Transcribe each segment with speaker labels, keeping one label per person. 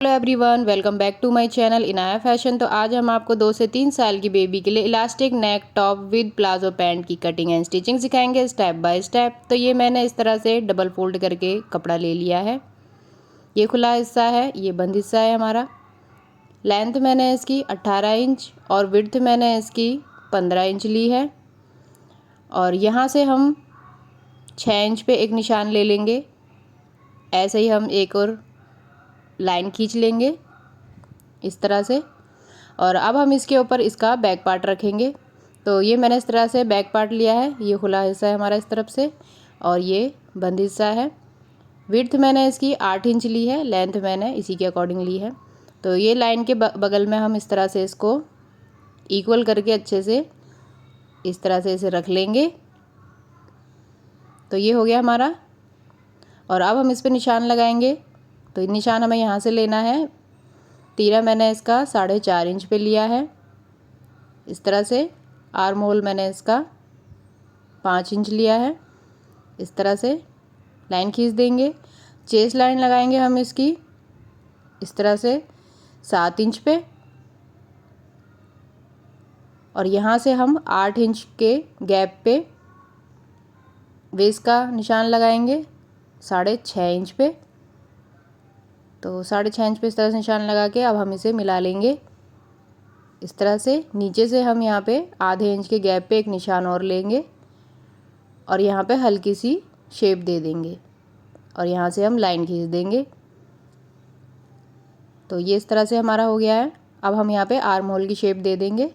Speaker 1: Hello everyone, welcome back to my channel Inaya fashion. तो आज हम आपको 2 से 3 साल की बेबी के लिए elastic neck top with palazzo pant की कटिंग एंड स्टिचिंग सिखाएंगे स्टेप बाय स्टेप। तो ये मैंने इस तरह से डबल फोल्ड करके कपड़ा ले लिया है। ये खुला हिस्सा है, ये बंद हिस्सा है हमारा। लेंथ मैंने इसकी 18 इंच और विड्थ मैंने इसकी 15 इंच ली है। और यहाँ से हम 6 इंच पे एक निशान ले लेंगे। ऐसे ही हम एक और लाइन खींच लेंगे इस तरह से। और अब हम इसके ऊपर इसका बैक पार्ट रखेंगे। तो ये मैंने इस तरह से बैक पार्ट लिया है। ये खुला हिस्सा है हमारा इस तरफ से और ये बंद हिस्सा है। विड्थ मैंने इसकी 8 इंच ली है, लेंथ मैंने इसी के अकॉर्डिंग ली है। तो ये लाइन के बगल में हम इस तरह से इसको इक्वल करके अच्छे से इस तरह से इसे रख लेंगे। तो ये हो गया हमारा। और अब हम इस पर निशान लगाएंगे। तो निशान हमें यहाँ से लेना है। तीरा मैंने इसका 4.5 इंच पे लिया है इस तरह से। आर्म होल मैंने इसका 5 इंच लिया है। इस तरह से लाइन खींच देंगे। चेस्ट लाइन लगाएंगे हम इसकी इस तरह से 7 इंच पे। और यहाँ से हम 8 इंच के गैप पे वेस्ट का निशान लगाएंगे 6.5 इंच पे। तो 6.5 इंच पे इस तरह से निशान लगा के अब हम इसे मिला लेंगे इस तरह से। नीचे से हम यहाँ पे आधे इंच के गैप पे एक निशान और लेंगे और यहाँ पे हल्की सी शेप दे देंगे और यहाँ से हम लाइन खींच देंगे। तो ये इस तरह से हमारा हो गया है। अब हम यहाँ पे आर्म होल की शेप दे देंगे।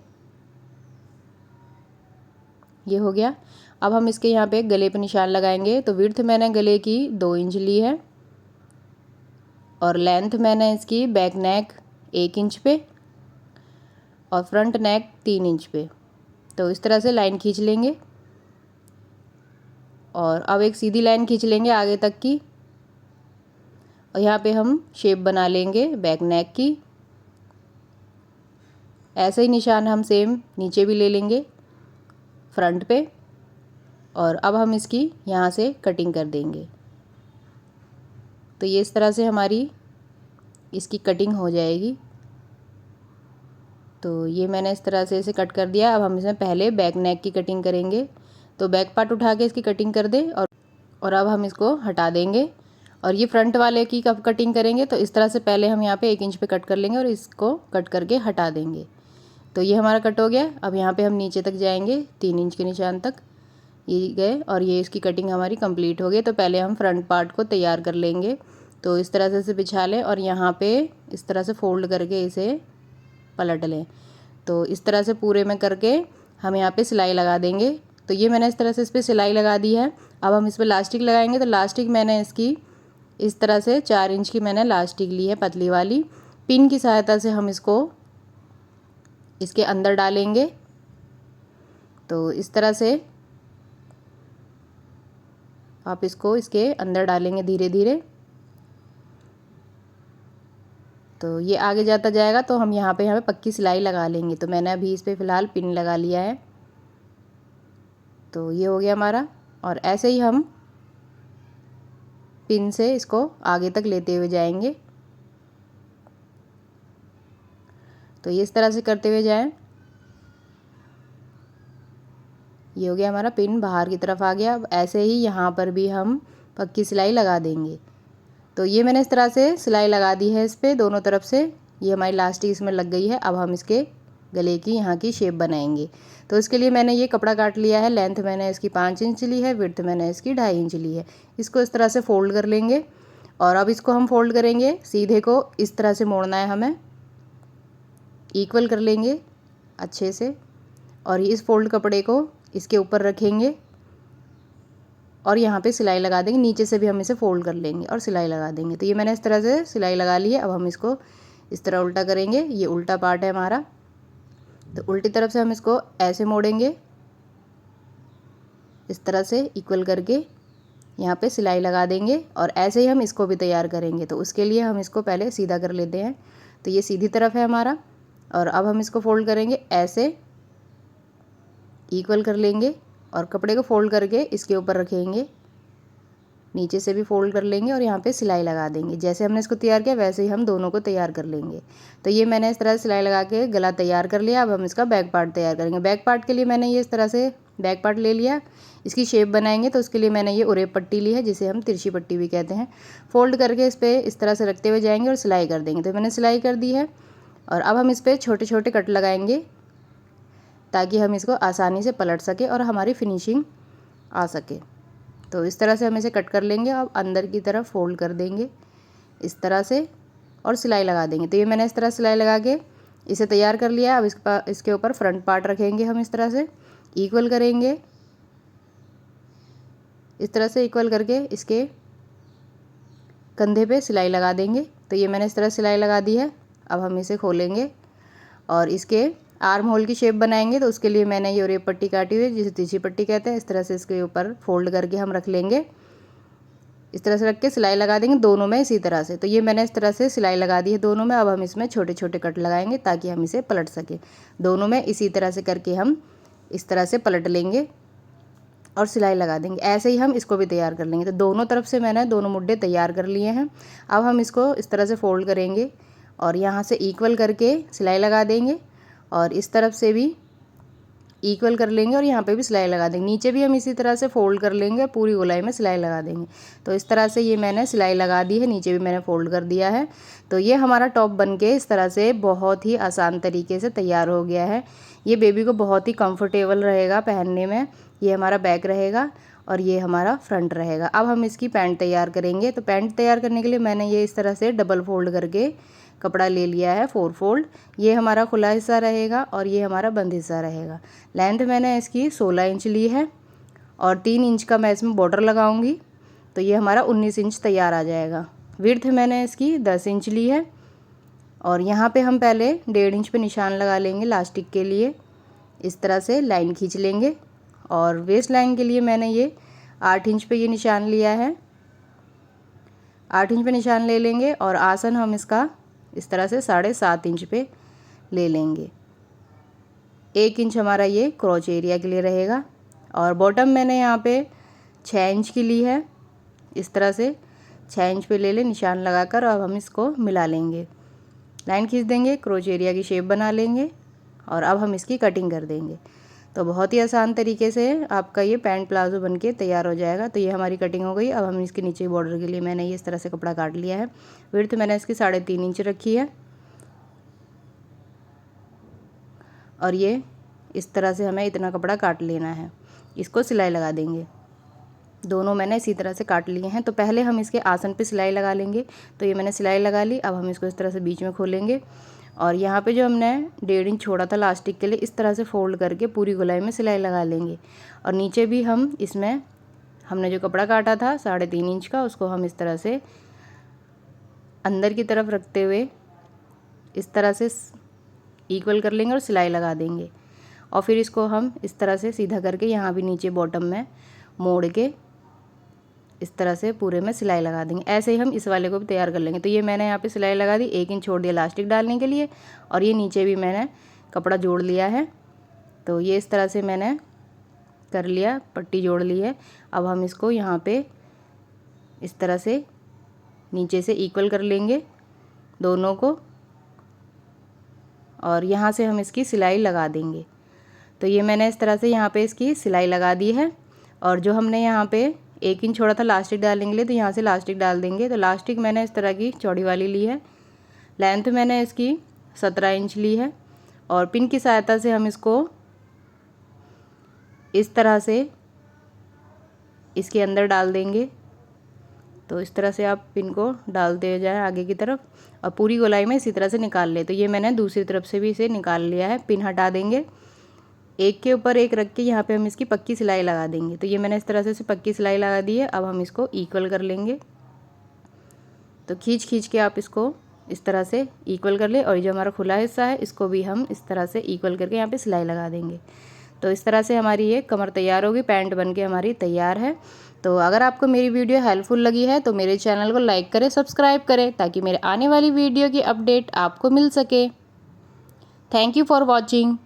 Speaker 1: ये हो गया। अब हम इसके यहाँ पे गले पे निशान लगाएंगे। तो विड्थ मैंने गले की 2 इंच ली है और लेंथ मैंने इसकी बैक नेक 1 इंच पे और फ्रंट नेक 3 इंच पे। तो इस तरह से लाइन खींच लेंगे और अब एक सीधी लाइन खींच लेंगे आगे तक की। और यहाँ पे हम शेप बना लेंगे बैक नेक की। ऐसे ही निशान हम सेम नीचे भी ले लेंगे फ्रंट पे। और अब हम इसकी यहाँ से कटिंग कर देंगे। तो ये इस तरह से हमारी इसकी कटिंग हो जाएगी। तो ये मैंने इस तरह से इसे कट कर दिया। अब हम इसमें पहले बैक नेक की कटिंग करेंगे। तो बैक पार्ट उठा के इसकी कटिंग कर दे और अब हम इसको हटा देंगे। और ये फ्रंट वाले की कब कटिंग करेंगे तो इस तरह से पहले हम यहाँ पे 1 इंच पे कट कर लेंगे और इसको कट करके हटा देंगे। तो ये हमारा कट हो गया। अब यहाँ पे हम नीचे तक जाएंगे 3 इंच के निशान तक। ये गए और ये इसकी कटिंग हमारी कंप्लीट हो गई। तो पहले हम फ्रंट पार्ट को तैयार कर लेंगे। तो इस तरह से इसे बिछा लें और यहाँ पे इस तरह से फोल्ड करके इसे पलट लें। तो इस तरह से पूरे में करके हम यहाँ पे सिलाई लगा देंगे। तो ये मैंने इस तरह से इस पर सिलाई लगा दी है। अब हम इस पर लास्टिक लगाएंगे। तो लास्टिक मैंने इसकी इस तरह से 4 इंच की मैंने लास्टिक ली है, पतली वाली। पिन की सहायता से हम इसको इसके अंदर डालेंगे। तो इस तरह से आप इसको इसके अंदर डालेंगे धीरे धीरे। तो ये आगे जाता जाएगा तो हम यहाँ पे पक्की सिलाई लगा लेंगे। तो मैंने अभी इस पर फ़िलहाल पिन लगा लिया है। तो ये हो गया हमारा। और ऐसे ही हम पिन से इसको आगे तक लेते हुए जाएंगे। तो ये इस तरह से करते हुए जाएं। ये हो गया हमारा, पिन बाहर की तरफ आ गया। अब ऐसे ही यहाँ पर भी हम पक्की सिलाई लगा देंगे। तो ये मैंने इस तरह से सिलाई लगा दी है इस पर दोनों तरफ से। ये हमारी लास्टिक इसमें लग गई है। अब हम इसके गले की यहाँ की शेप बनाएंगे। तो इसके लिए मैंने ये कपड़ा काट लिया है। लेंथ मैंने इसकी 5 इंच ली है, विड्थ मैंने इसकी 2.5 इंच ली है। इसको इस तरह से फोल्ड कर लेंगे और अब इसको हम फोल्ड करेंगे। सीधे को इस तरह से मोड़ना है हमें, इक्वल कर लेंगे अच्छे से। और इस फोल्ड कपड़े को इसके ऊपर रखेंगे और यहाँ पे सिलाई लगा देंगे। नीचे से भी हम इसे फोल्ड कर लेंगे और सिलाई लगा देंगे। तो ये मैंने इस तरह से सिलाई लगा ली है। अब हम इसको इस तरह उल्टा करेंगे। ये उल्टा पार्ट है हमारा। तो उल्टी तरफ से हम इसको ऐसे मोड़ेंगे इस तरह से इक्वल करके यहाँ पे सिलाई लगा देंगे। और ऐसे ही हम इसको भी तैयार करेंगे। तो उसके लिए हम इसको पहले सीधा कर लेते हैं। तो ये सीधी तरफ है हमारा। और अब हम इसको फोल्ड करेंगे, ऐसे इक्वल कर लेंगे और कपड़े को फोल्ड करके इसके ऊपर रखेंगे नीचे से भी फोल्ड कर लेंगे और यहाँ पे सिलाई लगा देंगे। जैसे हमने इसको तैयार किया वैसे ही हम दोनों को तैयार कर लेंगे। तो ये मैंने इस तरह से सिलाई लगा के गला तैयार कर लिया। अब हम इसका बैक पार्ट तैयार करेंगे। बैक पार्ट के लिए मैंने ये इस तरह से बैक पार्ट ले लिया। इसकी शेप बनाएंगे तो उसके लिए मैंने ये उरेब पट्टी ली है, जिसे हम तिरछी पट्टी भी कहते हैं। फोल्ड करके इस पर इस तरह से रखते हुए जाएंगे और सिलाई कर देंगे। तो मैंने सिलाई कर दी है और अब हम इस पर छोटे छोटे कट लगाएंगे ताकि हम इसको आसानी से पलट सके और हमारी फिनिशिंग आ सके। तो इस तरह से हम इसे कट कर लेंगे। अब अंदर की तरफ फोल्ड कर देंगे इस तरह से और सिलाई लगा देंगे। तो ये मैंने इस तरह सिलाई लगा के इसे तैयार कर लिया। अब इसके ऊपर फ्रंट पार्ट रखेंगे हम, इस तरह से इक्वल करेंगे। इस तरह से इक्वल करके इसके कंधे पे सिलाई लगा देंगे। तो ये मैंने इस तरह सिलाई लगा दी है। अब हम इसे खोलेंगे और इसके आर्म होल की शेप बनाएंगे। तो उसके लिए मैंने ये उरेब पट्टी काटी हुई है, जिसे तिरछी पट्टी कहते हैं। इस तरह से इसके ऊपर फोल्ड करके हम रख लेंगे। इस तरह से रख के सिलाई लगा देंगे दोनों में इसी तरह से। तो ये मैंने इस तरह से सिलाई लगा दी है दोनों में। अब हम इसमें छोटे छोटे कट लगाएंगे ताकि हम इसे पलट सकें। दोनों में इसी तरह से करके हम इस तरह से पलट लेंगे और सिलाई लगा देंगे। ऐसे ही हम इसको भी तैयार कर लेंगे। तो दोनों तरफ से मैंने दोनों मुड्ढे तैयार कर लिए हैं। अब हम इसको इस तरह से फोल्ड करेंगे और यहाँ से इक्वल करके सिलाई लगा देंगे और इस तरफ से भी इक्वल कर लेंगे और यहाँ पे भी सिलाई लगा देंगे। नीचे भी हम इसी तरह से फोल्ड कर लेंगे, पूरी गोलाई में सिलाई लगा देंगे। तो इस तरह से ये मैंने सिलाई लगा दी है, नीचे भी मैंने फोल्ड कर दिया है। तो ये हमारा टॉप बनके इस तरह से बहुत ही आसान तरीके से तैयार हो गया है। ये बेबी को बहुत ही कंफर्टेबल रहेगा पहनने में। ये हमारा बैक रहेगा और ये हमारा फ्रंट रहेगा। अब हम इसकी पैंट तैयार करेंगे। तो पैंट तैयार करने के लिए मैंने ये इस तरह से डबल फोल्ड करके कपड़ा ले लिया है, 4 फोल्ड। ये हमारा खुला हिस्सा रहेगा और ये हमारा बंद हिस्सा रहेगा। लेंथ मैंने इसकी 16 इंच ली है और 3 इंच का मैं इसमें बॉर्डर लगाऊंगी। तो ये हमारा 19 इंच तैयार आ जाएगा। विड्थ मैंने इसकी 10 इंच ली है और यहाँ पे हम पहले 1.5 इंच पे निशान लगा लेंगे लास्टिक के लिए। इस तरह से लाइन खींच लेंगे और वेस्ट लाइन के लिए मैंने ये 8 इंच पे ये निशान लिया है। 8 इंच पे निशान ले लेंगे और आसन हम इसका इस तरह से 7.5 इंच पे ले लेंगे। 1 इंच हमारा ये क्रॉच एरिया के लिए रहेगा और बॉटम मैंने यहाँ पे 6 इंच की ली है। इस तरह से 6 इंच पे ले ले निशान लगाकर। अब हम इसको मिला लेंगे, लाइन खींच देंगे, क्रॉच एरिया की शेप बना लेंगे और अब हम इसकी कटिंग कर देंगे। तो बहुत ही आसान तरीके से आपका ये पैंट प्लाजो बनके तैयार हो जाएगा। तो ये हमारी कटिंग हो गई। अब हम इसके नीचे बॉर्डर के लिए मैंने ये इस तरह से कपड़ा काट लिया है। विड्थ मैंने इसकी 3.5 इंच रखी है और ये इस तरह से हमें इतना कपड़ा काट लेना है। इसको सिलाई लगा देंगे। दोनों मैंने इसी तरह से काट लिए हैं। तो पहले हम इसके आसन पे सिलाई लगा लेंगे। तो ये मैंने सिलाई लगा ली। अब हम इसको इस तरह से बीच में खोलेंगे और यहाँ पे जो हमने 1.5 इंच छोड़ा था लास्टिक के लिए, इस तरह से फोल्ड करके पूरी गोलाई में सिलाई लगा लेंगे। और नीचे भी हम इसमें हमने जो कपड़ा काटा था 3.5 इंच का, उसको हम इस तरह से अंदर की तरफ रखते हुए इस तरह से इक्वल कर लेंगे और सिलाई लगा देंगे। और फिर इसको हम इस तरह से सीधा करके यहाँ भी नीचे बॉटम में मोड़ के इस तरह से पूरे में सिलाई लगा देंगे। ऐसे ही हम इस वाले को भी तैयार कर लेंगे। तो ये मैंने यहाँ पे सिलाई लगा दी, 1 इंच छोड़ दिया इलास्टिक डालने के लिए और ये नीचे भी मैंने कपड़ा जोड़ लिया है। तो ये इस तरह से मैंने कर लिया, पट्टी जोड़ ली है। अब हम इसको यहाँ पे इस तरह से नीचे से इक्वल कर लेंगे दोनों को और यहाँ से हम इसकी सिलाई लगा देंगे। तो ये मैंने इस तरह से यहाँ पे इसकी सिलाई लगा दी है और जो हमने यहाँ पे 1 इंच छोड़ा था लास्टिक डालने के लिए, तो यहाँ से लास्टिक डाल देंगे। तो लास्टिक मैंने इस तरह की चौड़ी वाली ली है। लेंथ मैंने इसकी 17 इंच ली है और पिन की सहायता से हम इसको इस तरह से इसके अंदर डाल देंगे। तो इस तरह से आप पिन को डालते जाएं आगे की तरफ और पूरी गोलाई में इसी तरह से निकाल ले। तो ये मैंने दूसरी तरफ से भी इसे निकाल लिया है। पिन हटा देंगे, एक के ऊपर एक रख के यहाँ पे हम इसकी पक्की सिलाई लगा देंगे। तो ये मैंने इस तरह से पक्की सिलाई लगा दी है। अब हम इसको इक्वल कर लेंगे। तो खींच के आप इसको इस तरह से इक्वल कर ले और ये जो हमारा खुला हिस्सा है इसको भी हम इस तरह से इक्वल करके यहाँ पे सिलाई लगा देंगे। तो इस तरह से हमारी ये कमर तैयार होगी, पैंट बनके हमारी तैयार है। तो अगर आपको मेरी वीडियो हेल्पफुल लगी है तो मेरे चैनल को लाइक करें, सब्सक्राइब करें ताकि मेरे आने वाली वीडियो की अपडेट आपको मिल सके। Thank you for watching.